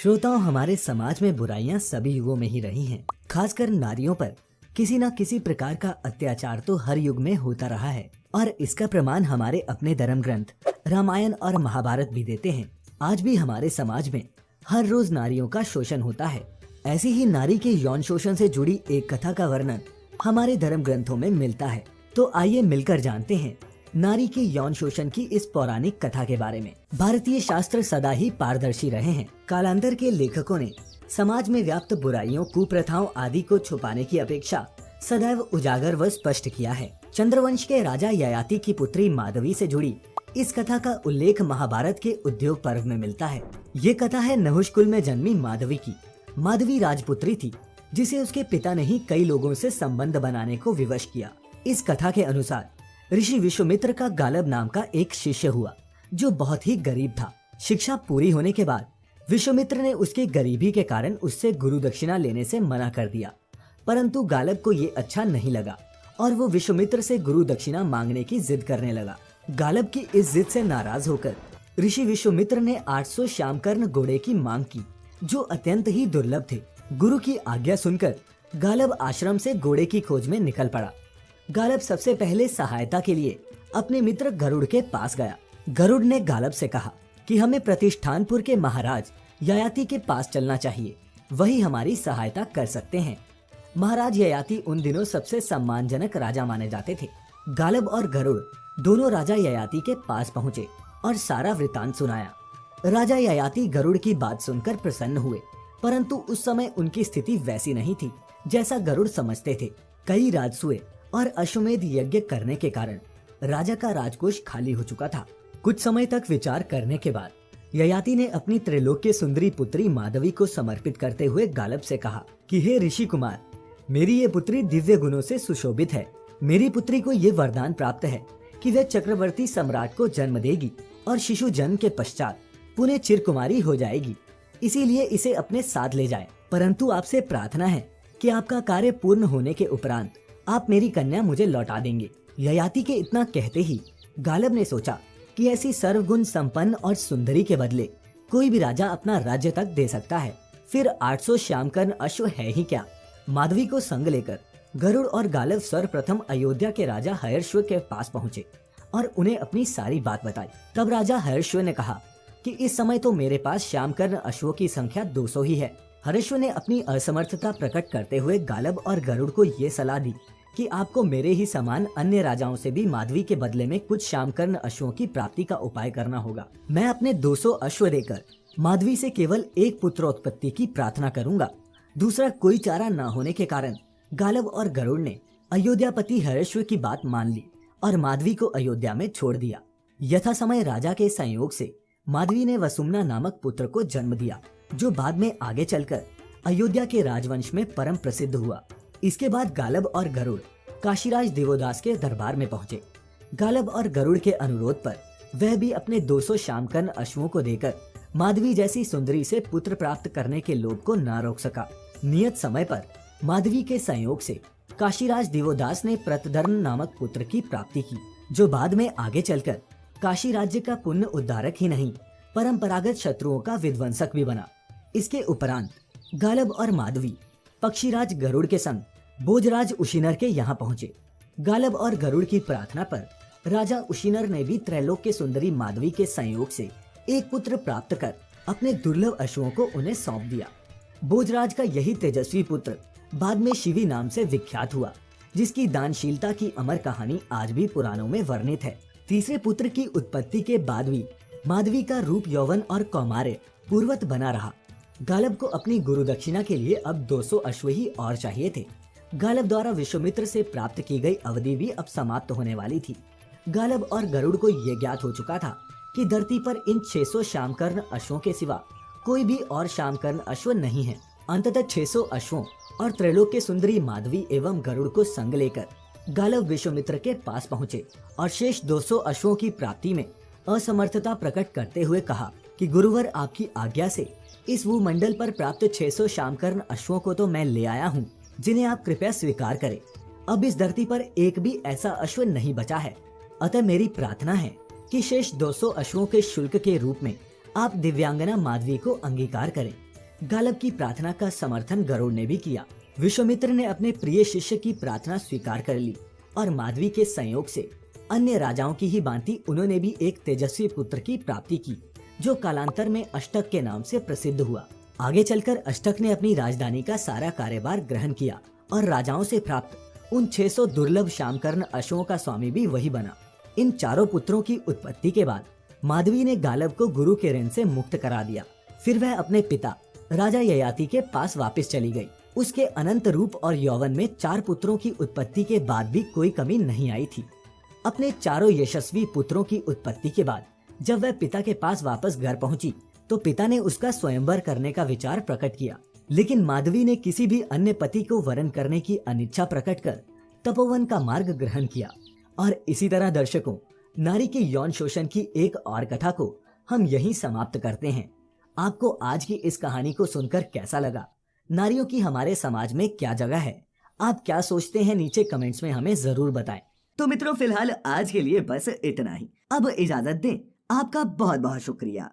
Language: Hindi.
श्रोताओं, हमारे समाज में बुराइयां सभी युगों में ही रही हैं। खासकर नारियों पर किसी न किसी प्रकार का अत्याचार तो हर युग में होता रहा है और इसका प्रमाण हमारे अपने धर्म ग्रंथ रामायण और महाभारत भी देते हैं। आज भी हमारे समाज में हर रोज नारियों का शोषण होता है। ऐसी ही नारी के यौन शोषण से जुड़ी एक कथा का वर्णन हमारे धर्म ग्रंथों में मिलता है। तो आइए मिलकर जानते हैं नारी के यौन शोषण की इस पौराणिक कथा के बारे में। भारतीय शास्त्र सदा ही पारदर्शी रहे हैं। कालांतर के लेखकों ने समाज में व्याप्त बुराइयों, कुप्रथाओं आदि को छुपाने की अपेक्षा सदैव उजागर व स्पष्ट किया है। चंद्रवंश के राजा ययाति की पुत्री माधवी से जुड़ी इस कथा का उल्लेख महाभारत के उद्योग पर्व में मिलता है। ये कथा है नहुष कुल में जन्मी माधवी की। माधवी राजपुत्री थी जिसे उसके पिता ने ही कई लोगों से संबंध बनाने को विवश किया। इस कथा के अनुसार ऋषि विश्वामित्र का गालब नाम का एक शिष्य हुआ जो बहुत ही गरीब था। शिक्षा पूरी होने के बाद विश्वामित्र ने उसकी गरीबी के कारण उससे गुरु दक्षिणा लेने से मना कर दिया, परंतु गालब को ये अच्छा नहीं लगा और वो विश्वामित्र से गुरु दक्षिणा मांगने की जिद करने लगा। गालब की इस जिद से नाराज होकर ऋषि विश्वामित्र ने 800 श्यामकर्ण घोड़े की मांग की जो अत्यंत ही दुर्लभ थे। गुरु की आज्ञा सुनकर गालब आश्रम से घोड़े की खोज में निकल पड़ा। गालब सबसे पहले सहायता के लिए अपने मित्र गरुड़ के पास गया। गरुड़ ने गालब से कहा कि हमें प्रतिष्ठानपुर के महाराज ययाति के पास चलना चाहिए, वही हमारी सहायता कर सकते हैं। महाराज ययाति उन दिनों सबसे सम्मानजनक राजा माने जाते थे। गालब और गरुड़ दोनों राजा ययाति के पास पहुँचे और सारा वृतांत सुनाया। राजा ययाति गरुड़ की बात सुनकर प्रसन्न हुए, परंतु उस समय उनकी स्थिति वैसी नहीं थी जैसा गरुड़ समझते थे। कई राजसूय और अश्वमेध यज्ञ करने के कारण राजा का राजकोष खाली हो चुका था। कुछ समय तक विचार करने के बाद ययाति ने अपनी त्रैलोक्य सुंदरी पुत्री माधवी को समर्पित करते हुए गालब से कहा कि हे ऋषि कुमार, मेरी ये पुत्री दिव्य गुणों से सुशोभित है। मेरी पुत्री को ये वरदान प्राप्त है कि वह चक्रवर्ती सम्राट को जन्म देगी और शिशु जन्म के पश्चात पुनः चिरकुमारी हो जाएगी। इसीलिए इसे अपने साथ ले जाए, परंतु आपसे प्रार्थना है कि आपका कार्य पूर्ण होने के उपरांत आप मेरी कन्या मुझे लौटा देंगे। ययाति के इतना कहते ही गालब ने सोचा कि ऐसी सर्वगुण संपन्न और सुंदरी के बदले कोई भी राजा अपना राज्य तक दे सकता है, फिर 800 श्यामकर्ण अश्व है ही क्या। माधवी को संग लेकर गरुड़ और गालब सर्वप्रथम अयोध्या के राजा हर्षव के पास पहुँचे और उन्हें अपनी सारी बात बताई। तब राजा हर्षव ने कहा कि इस समय तो मेरे पास श्यामकर्ण अश्वों की संख्या 200 ही है। हर्षव ने अपनी असमर्थता प्रकट करते हुए गालब और गरुड़ को ये सलाह दी कि आपको मेरे ही समान अन्य राजाओं से भी माधवी के बदले में कुछ श्यामकर्ण अश्वों की प्राप्ति का उपाय करना होगा। मैं अपने 200 अश्व देकर माधवी से केवल एक पुत्रोत्पत्ति की प्रार्थना करूंगा। दूसरा कोई चारा न होने के कारण गालब और गरुड़ ने अयोध्यापति हर्षव की बात मान ली और माधवी को अयोध्या में छोड़ दिया। यथा समय राजा के संयोग से माधवी ने वसुमना नामक पुत्र को जन्म दिया जो बाद में आगे चलकर अयोध्या के राजवंश में परम प्रसिद्ध हुआ। इसके बाद गालब और गरुड़ काशीराज देवोदास के दरबार में पहुँचे। गालब और गरुड़ के अनुरोध पर वह भी अपने 200 श्यामकर्ण अश्वों को देकर माधवी जैसी सुंदरी से पुत्र प्राप्त करने के लोभ को न रोक सका। नियत समय पर माधवी के संयोग से काशीराज देवोदास ने प्रतधर्म नामक पुत्र की प्राप्ति की जो बाद में आगे चलकर काशी राज्य का पुण्य उद्धारक ही नहीं परंपरागत शत्रुओं का विध्वंसक भी बना। इसके उपरांत गालब और माधवी पक्षीराज गरुड़ के संग भोजराज उशिनर के यहाँ पहुँचे। गालब और गरुड़ की प्रार्थना पर राजा उशिनर ने भी त्रैलोक्य सुंदरी माधवी के संयोग से एक पुत्र प्राप्त कर अपने दुर्लभ अश्वों को उन्हें सौंप दिया। भोजराज का यही तेजस्वी पुत्र बाद में शिवी नाम से विख्यात हुआ, जिसकी दानशीलता की अमर कहानी आज भी पुराणों में वर्णित है। तीसरे पुत्र की उत्पत्ति के बाद भी माधवी का रूप, यौवन और कौमार्य पूर्वत बना रहा। गालब को अपनी गुरु दक्षिणा के लिए अब 200 अश्व ही और चाहिए थे। गालब द्वारा विश्वामित्र से प्राप्त की गई अवधि भी अब समाप्त होने वाली थी। गालब और गरुड़ को ये ज्ञात हो चुका था कि धरती पर इन 600 श्यामकर्ण अश्वों के सिवा कोई भी और श्यामकर्ण अश्व नहीं है। अंततः 600 अश्वों और त्रैलोक्य सुंदरी माधवी एवं गरुड़ को संग लेकर गालब विश्वामित्र के पास पहुँचे और शेष 200 अश्वों की प्राप्ति में असमर्थता प्रकट करते हुए कहा कि गुरुवर, आपकी आज्ञा से इस भूमंडल पर प्राप्त 600 श्यामकर्ण अश्वों को तो मैं ले आया हूँ, जिन्हें आप कृपया स्वीकार करें। अब इस धरती पर एक भी ऐसा अश्व नहीं बचा है, अतः मेरी प्रार्थना है कि शेष 200 अश्वों के शुल्क के रूप में आप दिव्यांगना माधवी को अंगीकार करें। गालब की प्रार्थना का समर्थन गरुड़ ने भी किया। विश्वामित्र ने अपने प्रिय शिष्य की प्रार्थना स्वीकार कर ली और माधवी के संयोग से अन्य राजाओं की ही भांति उन्होंने भी एक तेजस्वी पुत्र की प्राप्ति की, जो कालांतर में अष्टक के नाम से प्रसिद्ध हुआ। आगे चलकर अष्टक ने अपनी राजधानी का सारा कार्यभार ग्रहण किया और राजाओं से प्राप्त उन 600 दुर्लभ श्यामकर्ण अश्वों का स्वामी भी वही बना। इन चारों पुत्रों की उत्पत्ति के बाद माधवी ने गालब को गुरु के ऋण से मुक्त करा दिया। फिर वह अपने पिता राजा ययाति के पास वापस चली गई। उसके अनंत रूप और यौवन में 4 पुत्रों की उत्पत्ति के बाद भी कोई कमी नहीं आई थी। अपने चारों यशस्वी पुत्रों की उत्पत्ति के बाद जब वह पिता के पास वापस घर पहुंची तो पिता ने उसका स्वयंवर करने का विचार प्रकट किया, लेकिन माधवी ने किसी भी अन्य पति को वरण करने की अनिच्छा प्रकट कर तपोवन का मार्ग ग्रहण किया। और इसी तरह दर्शकों, नारी के यौन शोषण की एक और कथा को हम यहीं समाप्त करते हैं। आपको आज की इस कहानी को सुनकर कैसा लगा? नारियों की हमारे समाज में क्या जगह है? आप क्या सोचते हैं? नीचे कमेंट्स में हमें जरूर बताएं। तो मित्रों, फिलहाल आज के लिए बस इतना ही। अब इजाजत दें। आपका बहुत बहुत शुक्रिया।